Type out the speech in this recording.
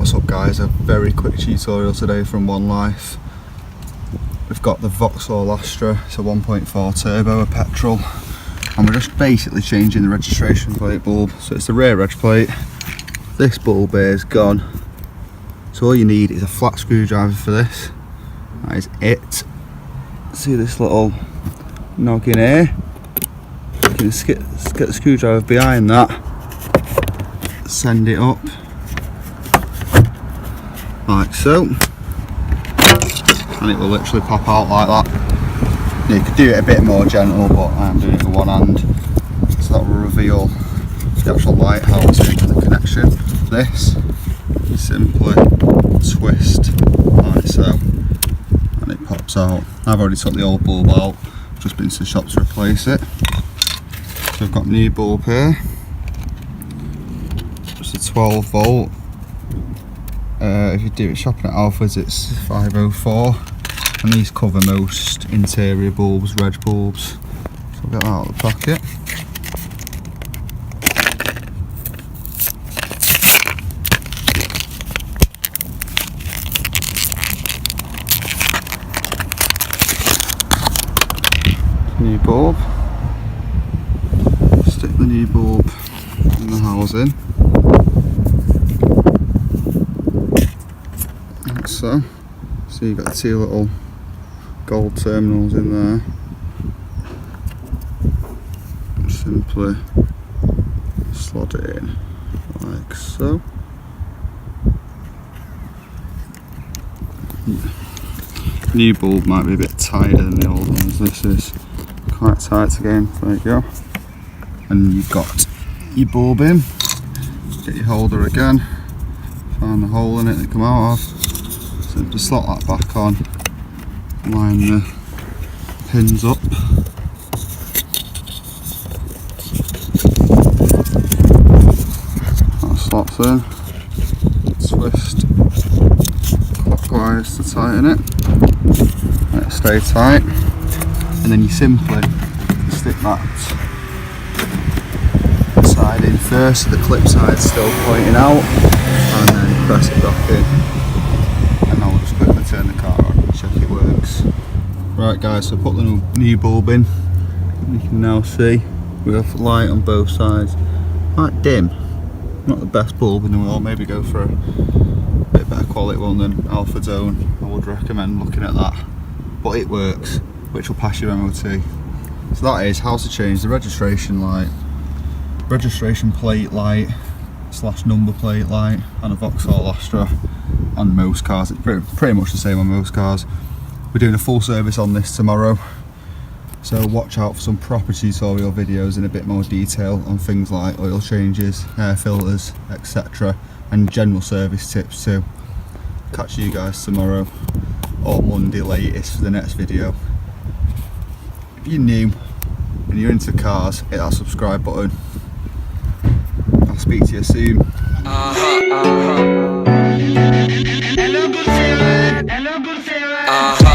What's up guys, a very quick tutorial today from One Life. We've got the Vauxhall Astra, it's a 1.4 turbo, a petrol, and we're just basically changing the registration plate bulb. So it's the rear reg plate, this bulb here is gone, so all you need is a flat screwdriver for this. That is it. See this little noggin here? You can get the screwdriver behind that, send it up like so, and it will literally pop out like that. You could do it a bit more gentle, but I'm doing it with one hand, so that will reveal the actual light housing and the connection. This, you simply twist like so, and it pops out. I've already took the old bulb out, just been to the shop to replace it. So I've got a new bulb here, it's a 12 volt. If you do it shopping at Alfred's, it's 504, and these cover most interior bulbs, reg bulbs. So I'll get that out of the packet. New bulb. Stick the new bulb in the housing. So you've got the two little gold terminals in there. Simply slot it in like so. New bulb might be a bit tighter than the old ones. This is quite tight again. There you go. And you've got your bulb in. Get your holder again. Find the hole in it that come out of. Simply slot that back on, line the pins up, that slots in, twist clockwise to tighten it, let it stay tight, and then you simply stick that side in first so the clip side's still pointing out, and then press it back in. Turn the car on and check it works. Right guys, so put the new bulb in. You can now see we have light on both sides. Quite dim, not the best bulb in the world, maybe go for a bit better quality one than Alfred's own. I would recommend looking at that, but it works, which will pass your MOT. So that is how to change the registration plate light / number plate light on a Vauxhall Astra. On most cars, it's pretty much the same on most cars. We're doing a full service on this tomorrow, so watch out for some proper tutorial videos in a bit more detail on things like oil changes, air filters, etc., and general service tips too. Catch you guys tomorrow or Monday latest for the next video. If you're new and you're into cars, hit that subscribe button. I'll speak to you soon. Hello, good feeling.